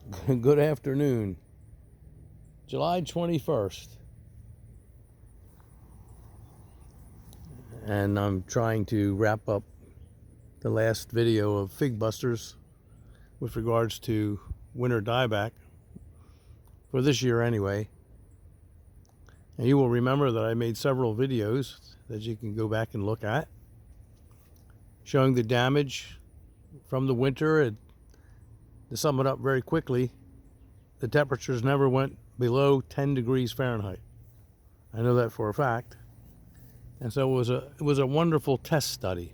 Good afternoon. July 21st. And I'm trying to wrap up the last video of Fig Busters with regards to winter dieback for this year anyway. And you will remember that I made several videos that you can go back and look at showing the damage from the winter. And to sum it up very quickly, the temperatures never went below 10 degrees Fahrenheit. I know that for a fact. And so it was a wonderful test study.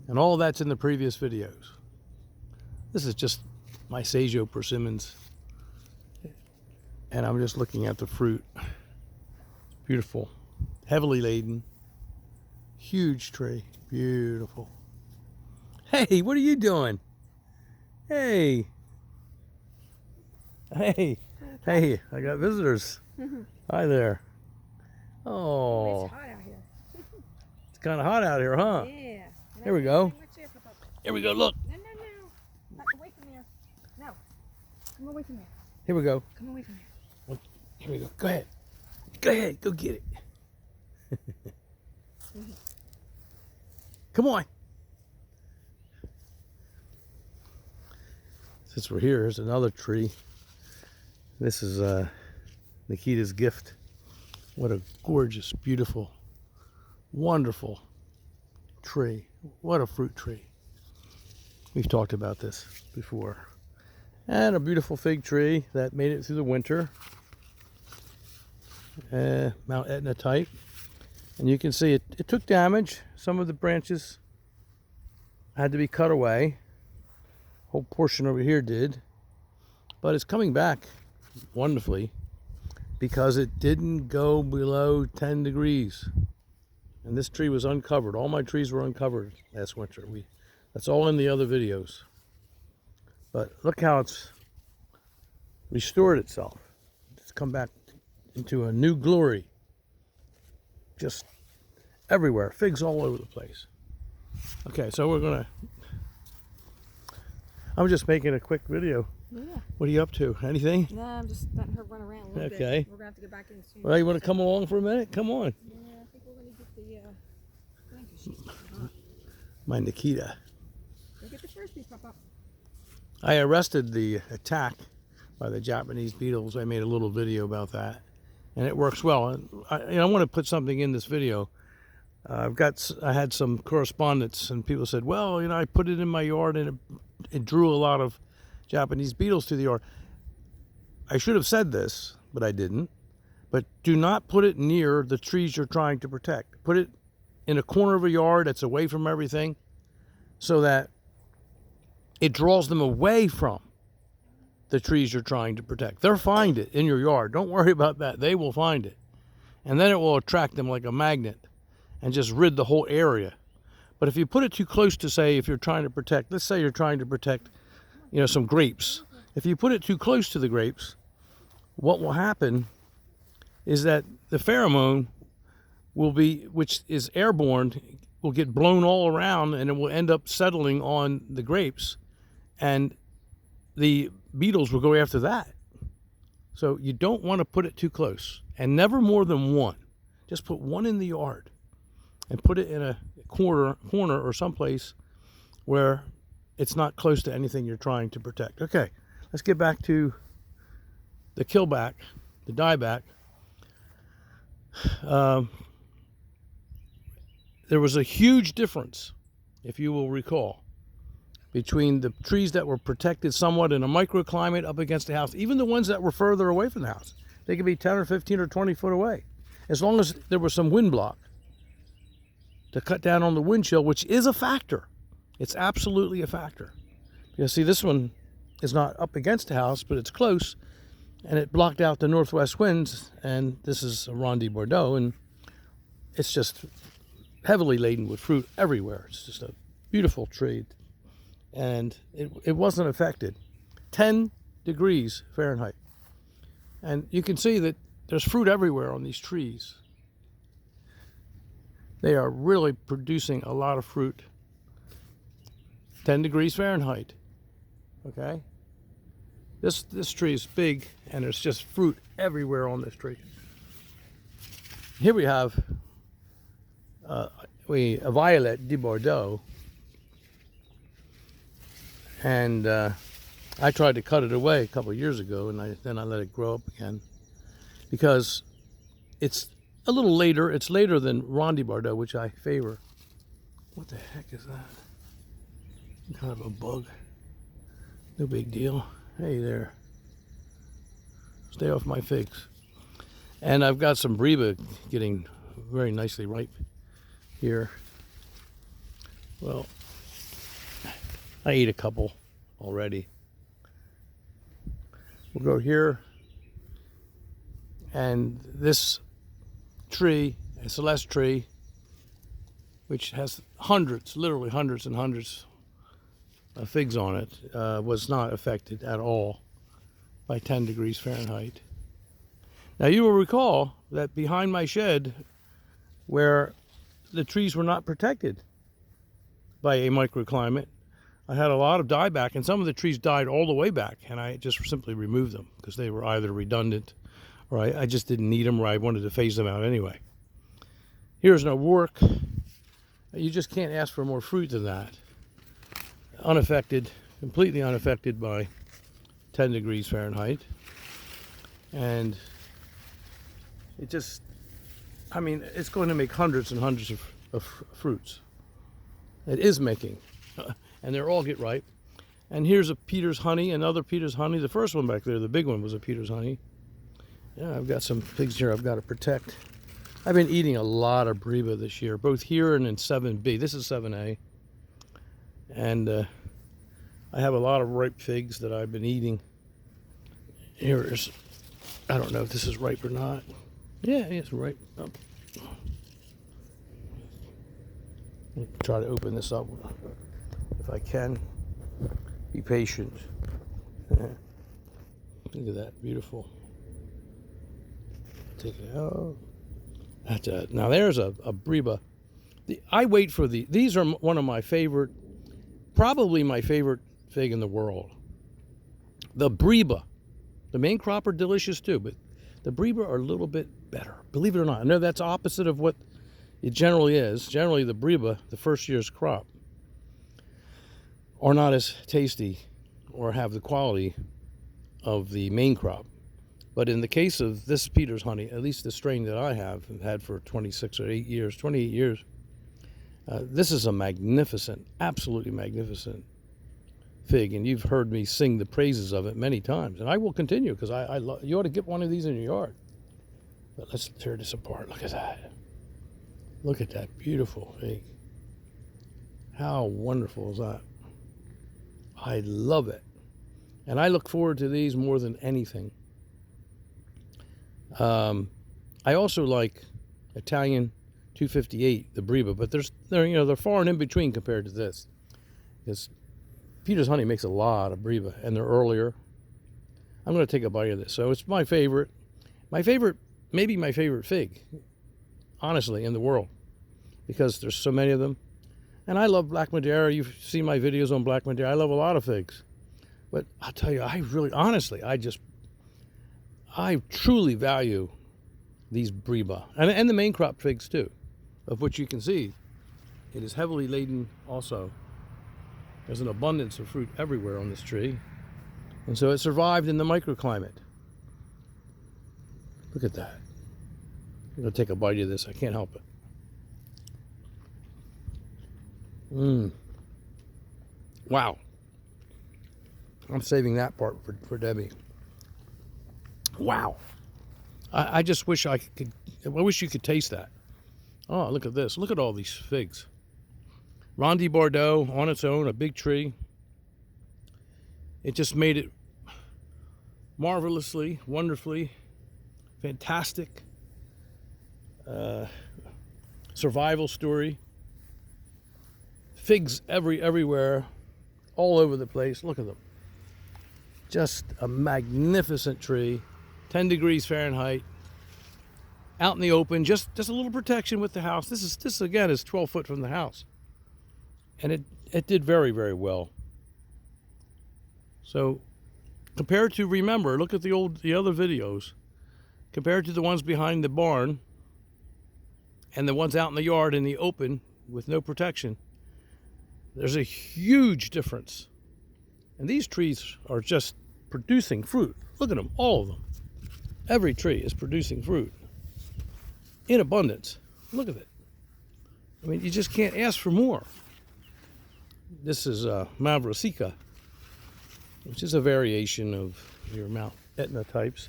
And all of that's in the previous videos. This is just my Sagio Persimmons. And I'm just looking at the fruit. It's beautiful. Heavily laden. Huge tree. Beautiful. Hey, what are you doing? Hey. Hey. Hey, I got visitors. Hi there. Oh. It's hot out here. It's kind of hot out here, huh? Yeah. Here we go. Here we go, look. No. Not away from there. No. Come away from there. Here we go. Come away from there. Here we go. Go ahead. Go ahead. Go get it. Come on. Since we're here, here's another tree. This is Nikita's gift. What a gorgeous, beautiful, wonderful tree. What a fruit tree. We've talked about this before. And a beautiful fig tree that made it through the winter. Mount Etna type. And you can see it took damage. Some of the branches had to be cut away. Whole portion over here did. But it's coming back wonderfully because it didn't go below 10 degrees. And this tree was uncovered. All my trees were uncovered last winter. That's all in the other videos. But look how it's restored itself. It's come back into a new glory. Just everywhere. Figs all over the place. Okay, so I'm just making a quick video. Yeah. What are you up to? Anything? No, I'm just letting her run around a little bit. Okay. We're going to have to get back in soon. Well, you want to come along for a minute? Come on. Yeah, I think we're going to get the blanket sheets. My Nikita. Go get the first piece, Papa. I arrested the attack by the Japanese beetles. I made a little video about that, and it works well. And I want to put something in this video. I had some correspondence, and people said, "Well, I put it in my yard, and it drew a lot of Japanese beetles to the yard." I should have said this, but I didn't. But do not put it near the trees you're trying to protect. Put it in a corner of a yard that's away from everything, so that it draws them away from the trees you're trying to protect. They'll find it in your yard. Don't worry about that. They will find it. And then it will attract them like a magnet and just rid the whole area. But if you put it too close to, say, if you're trying to protect, let's say you're trying to protect, some grapes. If you put it too close to the grapes, what will happen is that the pheromone which is airborne, will get blown all around, and it will end up settling on the grapes, and the beetles will go after that. So you don't want to put it too close, and never more than one. Just put one in the yard and put it in a corner or someplace where it's not close to anything you're trying to protect. Okay, let's get back to the killback, the dieback. There was a huge difference, if you will recall, between the trees that were protected somewhat in a microclimate up against the house, even the ones that were further away from the house. They could be 10 or 15 or 20 foot away, as long as there was some wind block to cut down on the wind chill, which is a factor. It's absolutely a factor. Because see, this one is not up against the house, but it's close, and it blocked out the northwest winds, and this is a Rondi Bordeaux, and it's just heavily laden with fruit everywhere. It's just a beautiful tree, and it wasn't affected. 10 degrees Fahrenheit. And you can see that there's fruit everywhere on these trees. They are really producing a lot of fruit. 10 degrees Fahrenheit. Okay? This tree is big, and there's just fruit everywhere on this tree. Here we have a violet de Bordeaux, and I tried to cut it away a couple of years ago, and then I let it grow up again because it's a little later. It's later than Ron de Bordeaux, which I favor. What the heck is that? Kind of a bug. No big deal. Hey there. Stay off my figs. And I've got some Breba getting very nicely ripe here. Well, I ate a couple already. We'll go here. And this tree, a Celeste tree, which has hundreds, literally hundreds and hundreds of figs on it, was not affected at all by 10 degrees Fahrenheit. Now you will recall that behind my shed, where the trees were not protected by a microclimate, I had a lot of dieback, and some of the trees died all the way back, and I just simply removed them because they were either redundant or I just didn't need them, or I wanted to phase them out anyway. Here's no work. You just can't ask for more fruit than that. Unaffected, completely unaffected by 10 degrees Fahrenheit. And it just, I mean, it's going to make hundreds and hundreds of fruits. It is making, and they're all get ripe. And here's a Peter's honey, another Peter's honey. The first one back there, the big one, was a Peter's honey. Yeah, I've got some figs here I've got to protect. I've been eating a lot of Breba this year, both here and in 7B. This is 7A. And I have a lot of ripe figs that I've been eating. Here is, I don't know if this is ripe or not. Yeah, it's ripe. Oh. I'll try to open this up if I can. Be patient. Look at that, beautiful. Take it out. Now there's a Breba. I wait for these are one of my favorite, probably my favorite fig in the world. The Breba. The main crop are delicious too, but the Breba are a little bit better. Believe it or not. I know that's opposite of what it generally is. Generally the Breba, the first year's crop, are not as tasty or have the quality of the main crop. But in the case of this Peter's honey, at least the strain that I have had for 28 years, this is a magnificent, absolutely magnificent fig. And you've heard me sing the praises of it many times. And I will continue because you ought to get one of these in your yard. But let's tear this apart. Look at that. Look at that beautiful fig. How wonderful is that? I love it. And I look forward to these more than anything. I also like Italian 258, the Breba, but they're far and in between compared to this. Because Peter's honey makes a lot of Breba, and they're earlier. I'm going to take a bite of this. So it's my favorite, maybe my favorite fig, honestly, in the world, because there's so many of them. And I love Black Madeira. You've seen my videos on Black Madeira. I love a lot of figs. But I'll tell you, I truly value these Breba, and the main crop figs too, of which you can see it is heavily laden also. There's an abundance of fruit everywhere on this tree, and so it survived in the microclimate. Look at that. I'm going to take a bite of this. I can't help it. Wow. I'm saving that part for Debbie. Wow. I just wish I wish you could taste that. Oh, look at this. Look at all these figs. Ron de Bordeaux on its own, a big tree. It just made it marvelously, wonderfully, fantastic survival story. Figs everywhere, all over the place. Look at them. Just a magnificent tree. 10 degrees Fahrenheit, out in the open, just a little protection with the house. This again is 12 foot from the house, and it did very, very well. So compared to, remember, look at the other videos, compared to the ones behind the barn and the ones out in the yard in the open with no protection, there's a huge difference. And these trees are just producing fruit. Look at them, all of them. Every tree is producing fruit in abundance. Look at it. I mean, you just can't ask for more. This is Mavrosica, which is a variation of your Mount Etna types.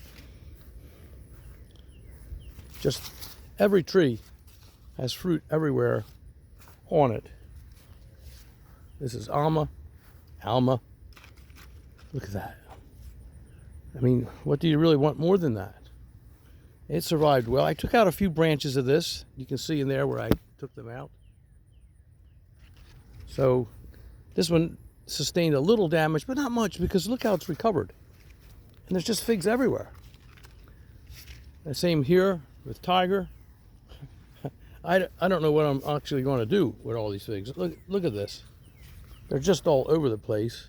Just every tree has fruit everywhere on it. This is Alma. Look at that. I mean, what do you really want more than that? It survived well. I took out a few branches of this. You can see in there where I took them out. So this one sustained a little damage, but not much, because look how it's recovered. And there's just figs everywhere. The same here with Tiger. I don't know what I'm actually going to do with all these figs. Look at this. They're just all over the place.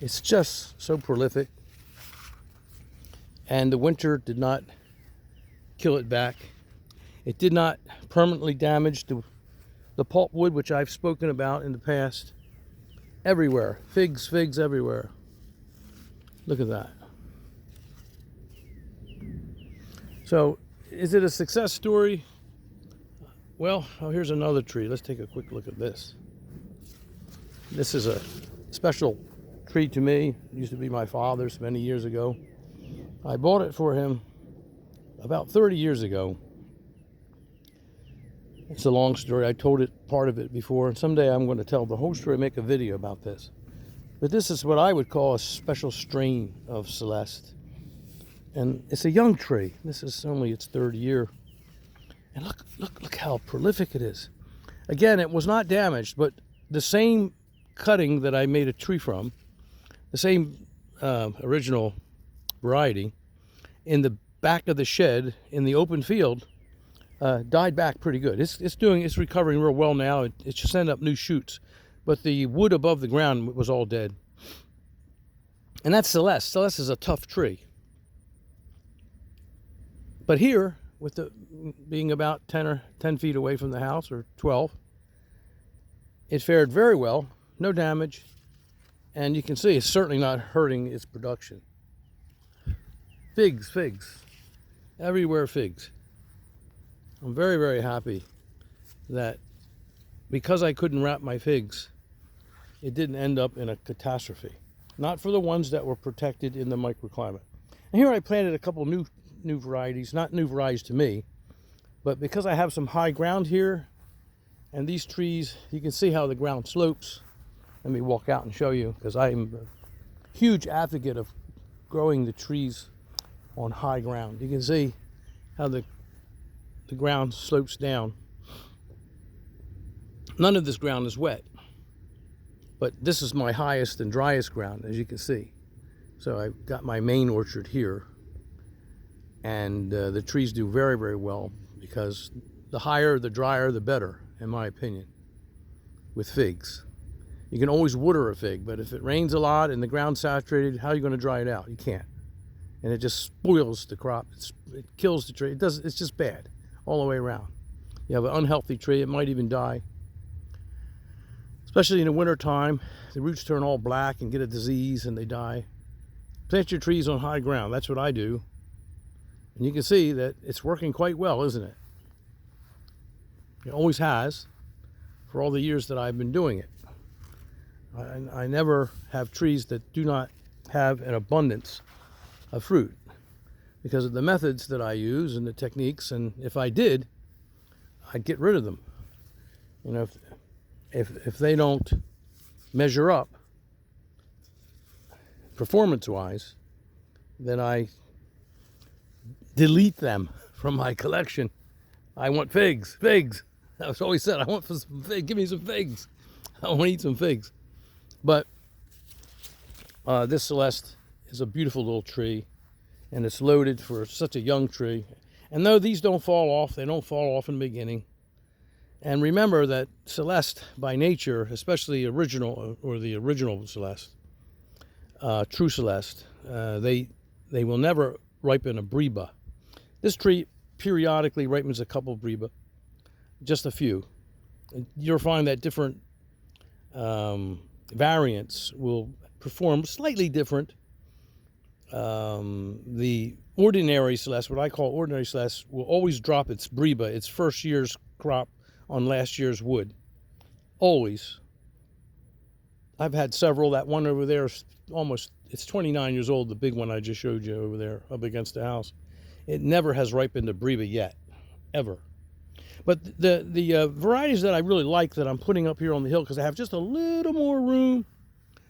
It's just so prolific. And the winter did not kill it back. It did not permanently damage the pulpwood, which I've spoken about in the past. Everywhere. Figs everywhere. Look at that. So, is it a success story? Well, here's another tree. Let's take a quick look at this. This is a special tree to me. It used to be my father's many years ago. I bought it for him about 30 years ago. It's a long story. I told part of it before, and someday I'm going to tell the whole story, make a video about this. But this is what I would call a special strain of Celeste. And it's a young tree. This is only its third year. And look how prolific it is. Again, it was not damaged, but the same cutting that I made a tree from, the same original variety, in the back of the shed in the open field, died back pretty good. It's recovering real well now. It's just sending up new shoots, but the wood above the ground was all dead. And that's Celeste. Celeste is a tough tree. But here, with the being about 10 feet away from the house, or 12, it fared very well, no damage, and you can see it's certainly not hurting its production. Figs, everywhere figs. I'm very, very happy that because I couldn't wrap my figs, it didn't end up in a catastrophe. Not for the ones that were protected in the microclimate. And here I planted a couple new varieties, not new varieties to me, but because I have some high ground here, and these trees, you can see how the ground slopes. Let me walk out and show you, because I'm a huge advocate of growing the trees on high ground. You can see how the ground slopes down. None of this ground is wet, but this is my highest and driest ground, as you can see. So I've got my main orchard here, and the trees do very, very well, because the higher, the drier, the better, in my opinion, with figs. You can always water a fig, but if it rains a lot and the ground's saturated, how are you going to dry it out? You can't. And it just spoils the crop. It kills the tree. It's just bad all the way around. You have an unhealthy tree, it might even die. Especially in the winter time, the roots turn all black and get a disease and they die. Plant your trees on high ground. That's what I do. And you can see that it's working quite well, isn't it? It always has, for all the years that I've been doing it. I never have trees that do not have an abundance of fruit because of the methods that I use and the techniques. And if I did, I'd get rid of them. You know, if they don't measure up performance-wise, then I delete them from my collection. I want figs. I've always said I want some figs. Give me some figs. I want to eat some figs. But this Celeste is a beautiful little tree, and it's loaded for such a young tree. And though these don't fall off, they don't fall off in the beginning. And remember that Celeste, by nature, especially original or the original Celeste, True Celeste. They will never ripen a Breba. This tree periodically ripens a couple of Breba, just a few. You'll find that different variants will perform slightly different. The ordinary Celeste, what I call ordinary Celeste, will always drop its Breba, its first year's crop, on last year's wood. Always. I've had several. That one over there is almost, it's 29 years old, the big one I just showed you over there up against the house. It never has ripened a Breba yet, ever. But the varieties that I really like that I'm putting up here on the hill, because I have just a little more room,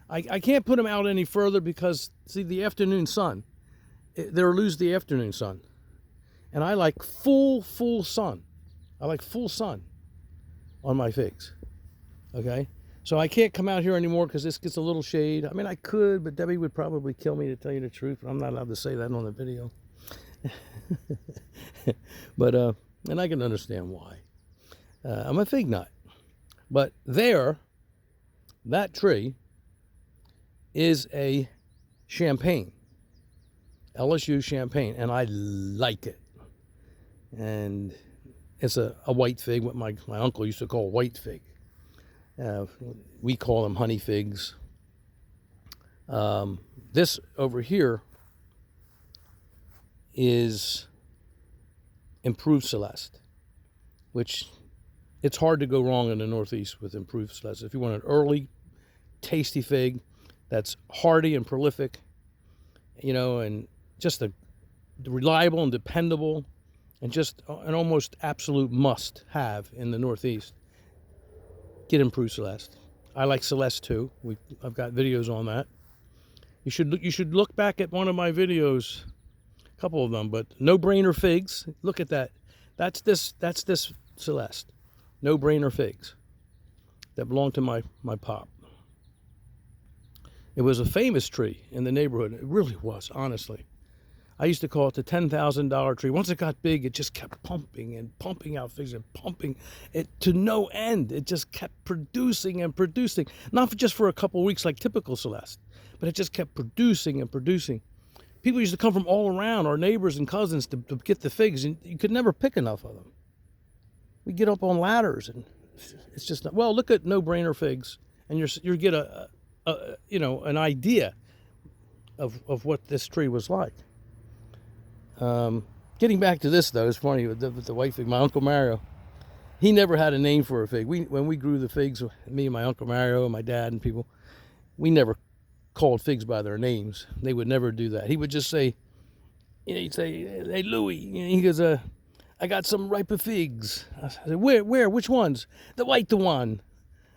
I can't put them out any further because, see, the afternoon sun, they'll lose the afternoon sun. And I like full sun. I like full sun on my figs, okay? So I can't come out here anymore because this gets a little shade. I mean, I could, but Debbie would probably kill me, to tell you the truth. I'm not allowed to say that on the video. But, and I can understand why. I'm a fig nut. But there, that tree is a champagne, LSU champagne, and I like it. And it's a white fig, what my uncle used to call white fig. We call them honey figs. This over here is improved Celeste, which it's hard to go wrong in the Northeast with improved Celeste. If you want an early, tasty fig that's hardy and prolific, you know, and just a reliable and dependable, and just an almost absolute must have in the Northeast, get improved Celeste. I like Celeste too. I've got videos on that. You should look back at one of my videos, a couple of them, but No Brainer Figs. Look at that. That's this Celeste. No Brainer Figs that belonged to my pop. It was a famous tree in the neighborhood. It really was, honestly. I used to call it the $10,000 tree. Once it got big, it just kept pumping and pumping out figs and pumping it to no end. It just kept producing and producing. Not just for a couple of weeks like typical Celeste, but it just kept producing and producing. People used to come from all around, our neighbors and cousins, to get the figs, and you could never pick enough of them. We get up on ladders, and it's just not, well, look at No Brainer Figs, and you get an idea of what this tree was like. Getting back to this, though, it's funny with the white fig. My Uncle Mario, he never had a name for a fig. When we grew the figs, me and my Uncle Mario and my dad and people, we never called figs by their names. They would never do that. He would just say, he'd say, "Hey, Louie," he goes, "I got some ripe figs." I said, "Where? Which ones?" "The white one."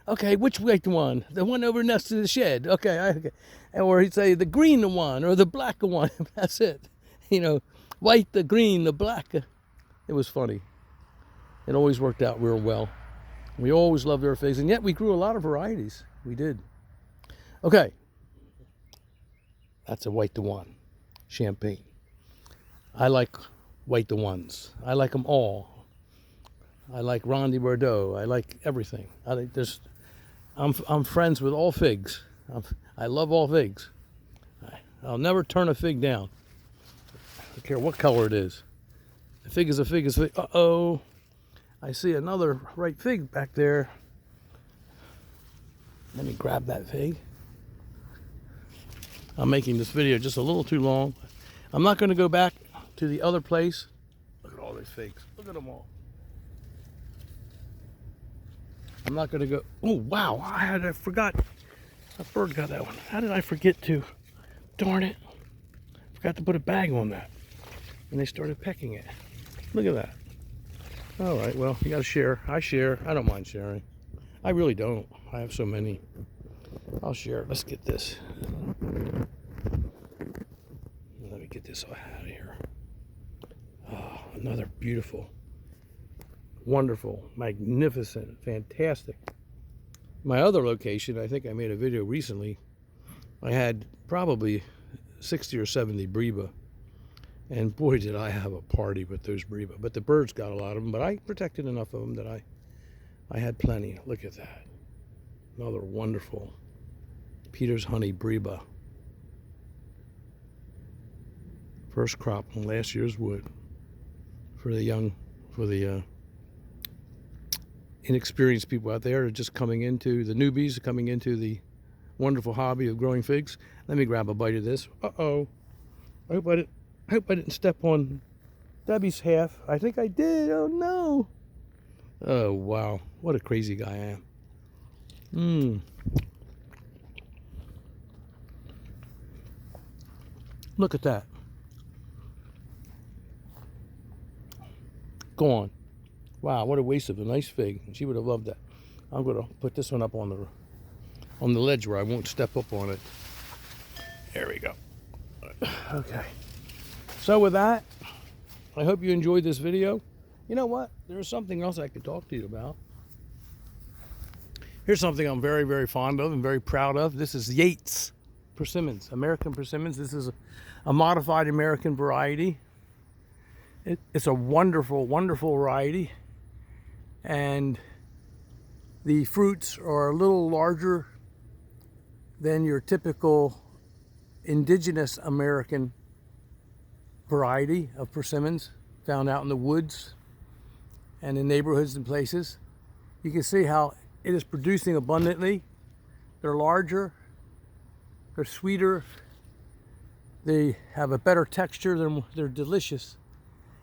"Okay, which white one?" "The one over next to the shed." Okay. Or he'd say, "The green one," or "The black one." That's it. White, the green, the black. It was funny. It always worked out real well. We always loved our figs, and yet we grew a lot of varieties. We did. Okay. That's a white to one champagne. I like white to ones. I like them all. I like Ronde Bordeaux. I like everything. I'm friends with all figs. I love all figs. I'll never turn a fig down. I don't care what color it is. A fig is a fig is a fig. Uh-oh. I see another ripe fig back there. Let me grab that fig. I'm making this video just a little too long. I'm not going to go back to the other place. Look at all these figs. Look at them all. I'm not going to go. Oh, wow. I forgot. A bird got that one. How did I forget to? Darn it. Forgot to put a bag on that. And they started pecking it. Look at that. All right, well, you got to share. I share. I don't mind sharing. I really don't. I have so many. I'll share. Let's get this. Let me get this out of here. Oh, another beautiful, wonderful, magnificent, fantastic. My other location, I think I made a video recently. I had probably 60 or 70 Breba. And boy, did I have a party with those Breba. But the birds got a lot of them, but I protected enough of them that I had plenty. Look at that. Another wonderful Peter's Honey Breba. First crop on last year's wood for the inexperienced people out there, are just coming into the newbies, coming into the wonderful hobby of growing figs. Let me grab a bite of this. Uh-oh. I hope I didn't step on Debbie's half. I think I did. Oh no. Oh wow. What a crazy guy I am. Look at that. Gone. Wow, what a waste of a nice fig. She would have loved that. I'm gonna put this one up on the ledge where I won't step up on it. There we go. Okay. So with that, I hope you enjoyed this video. You know what? There's something else I could talk to you about. Here's something I'm very, very fond of and very proud of. This is Yates Persimmons, American Persimmons. This is a modified American variety. It's a wonderful, wonderful variety. And the fruits are a little larger than your typical indigenous American variety of persimmons found out in the woods and in neighborhoods and places. You can see how it is producing abundantly. They're larger, they're sweeter, they have a better texture, they're delicious.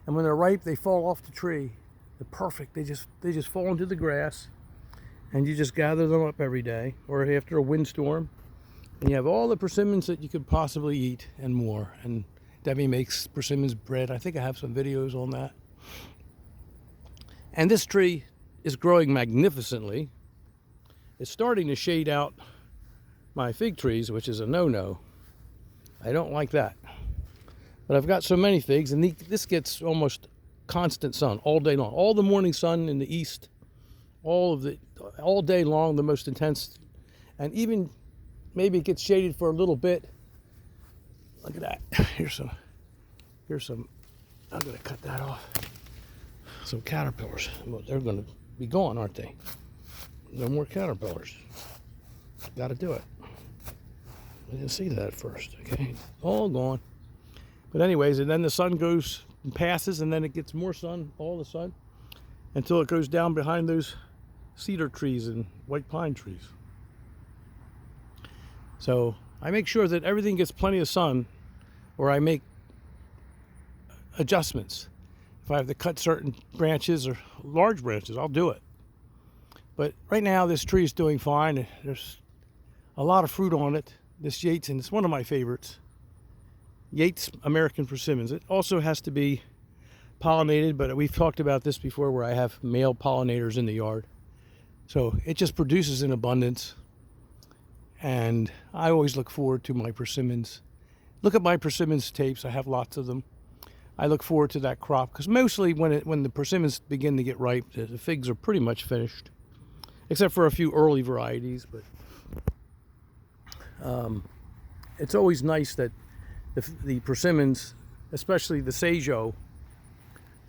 And when they're ripe, they fall off the tree. They're perfect. They just fall into the grass, and you just gather them up every day or after a windstorm. And you have all the persimmons that you could possibly eat and more. And Debbie makes persimmons bread. I think I have some videos on that. And this tree is growing magnificently. It's starting to shade out my fig trees, which is a no-no. I don't like that. But I've got so many figs, and this gets almost constant sun all day long. All the morning sun in the east, all day long, the most intense. And even maybe it gets shaded for a little bit. Look at that. Here's some, I'm gonna cut that off. Some caterpillars. Well, they're gonna be gone, aren't they? No more caterpillars. Gotta do it. I didn't see that at first, okay? All gone. But anyways, and then the sun goes and passes, and then it gets more sun, all the sun, until it goes down behind those cedar trees and white pine trees. So I make sure that everything gets plenty of sun, or I make adjustments. If I have to cut certain branches or large branches, I'll do it. But right now, this tree is doing fine. There's a lot of fruit on it. This Yates, and it's one of my favorites. Yates American Persimmons. It also has to be pollinated, but we've talked about this before where I have male pollinators in the yard. So it just produces in abundance. And I always look forward to my persimmons. Look at my persimmons tapes. I have lots of them. I look forward to that crop because mostly when the persimmons begin to get ripe, the figs are pretty much finished, except for a few early varieties. But it's always nice that the persimmons, especially the Sajo,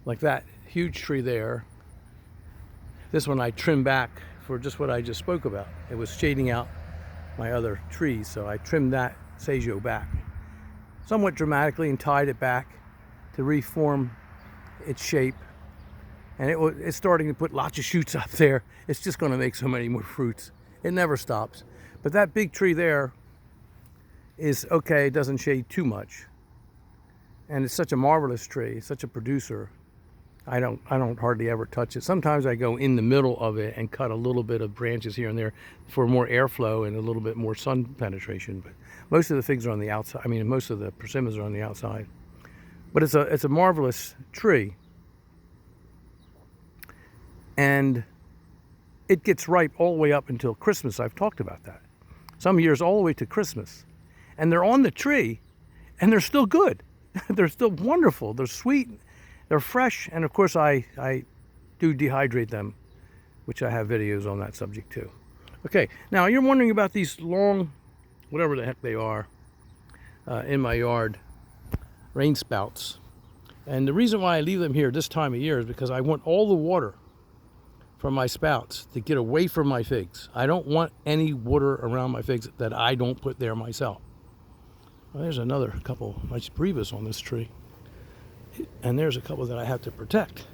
like that huge tree there. This one I trimmed back for just what I just spoke about. It was shading out my other trees, so I trimmed that Sajo back somewhat dramatically and tied it back to reform its shape. And it's starting to put lots of shoots up there. It's just going to make so many more fruits. It never stops. But that big tree there is okay. It doesn't shade too much, and it's such a marvelous tree, such a producer. I don't hardly ever touch it. Sometimes I go in the middle of it and cut a little bit of branches here and there for more airflow and a little bit more sun penetration. But most of the figs are on the outside. I mean, most of the persimmons are on the outside. But it's a marvelous tree, and it gets ripe all the way up until Christmas. I've talked about that. Some years all the way to Christmas, and they're on the tree, and they're still good. They're still wonderful. They're sweet. They're fresh, and of course I do dehydrate them, which I have videos on that subject too. Okay, now you're wondering about these long, whatever the heck they are, in my yard, rain spouts. And the reason why I leave them here this time of year is because I want all the water from my spouts to get away from my figs. I don't want any water around my figs that I don't put there myself. Well, there's another couple nice brevas on this tree. And there's a couple that I have to protect.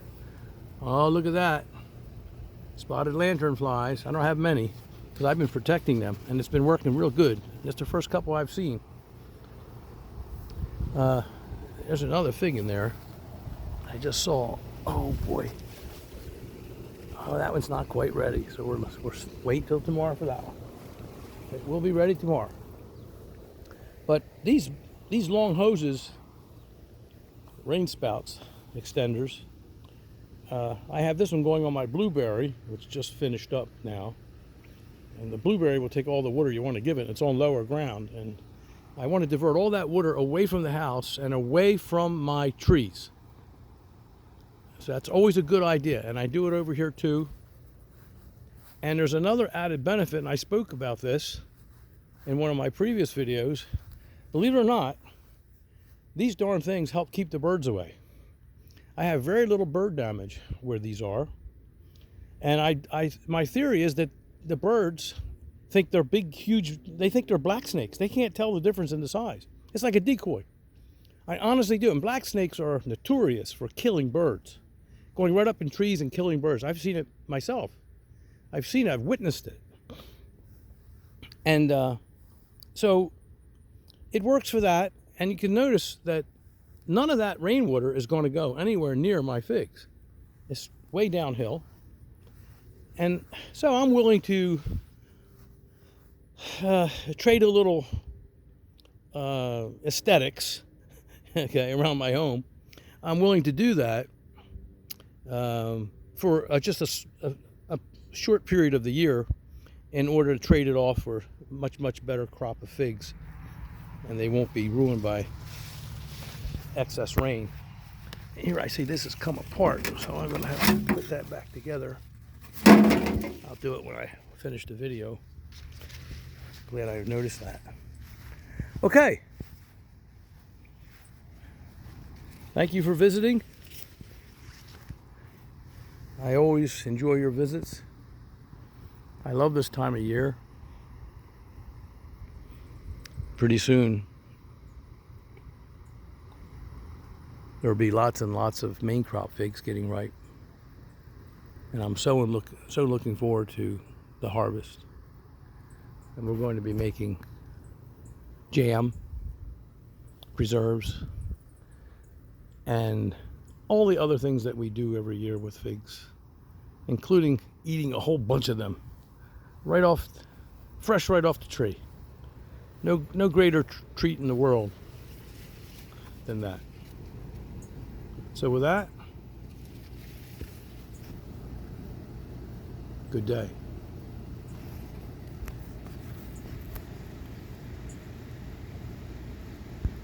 Oh, look at that. Spotted lanternflies. I don't have many because I've been protecting them and it's been working real good. That's the first couple I've seen. There's another fig in there. I just saw. Oh boy. Oh, that one's not quite ready. So we're wait till tomorrow for that one. It will be ready tomorrow. But these long hoses, rain spouts, extenders. I have this one going on my blueberry, which just finished up now. And the blueberry will take all the water you want to give it. It's on lower ground. And I want to divert all that water away from the house and away from my trees. So that's always a good idea. And I do it over here too. And there's another added benefit, and I spoke about this in one of my previous videos. Believe it or not, these darn things help keep the birds away. I have very little bird damage where these are. And my theory is that the birds think they're big, huge, they think they're black snakes. They can't tell the difference in the size. It's like a decoy. I honestly do. And black snakes are notorious for killing birds. Going right up in trees and killing birds. I've seen it myself. I've witnessed it. And so it works for that. And you can notice that none of that rainwater is going to go anywhere near my figs. It's way downhill. And so I'm willing to trade a little aesthetics, okay, around my home. I'm willing to do that for just a short period of the year in order to trade it off for much better crop of figs, and they won't be ruined by excess rain. Here I see this has come apart, so I'm going to have to put that back together. I'll do it when I finish the video. Glad I noticed that. Okay. Thank you for visiting. I always enjoy your visits. I love this time of year. Pretty soon there'll be lots and lots of main crop figs getting ripe. And I'm so looking forward to the harvest. And we're going to be making jam, preserves, and all the other things that we do every year with figs, including eating a whole bunch of them fresh right off the tree. No greater treat in the world than that. So with that, good day.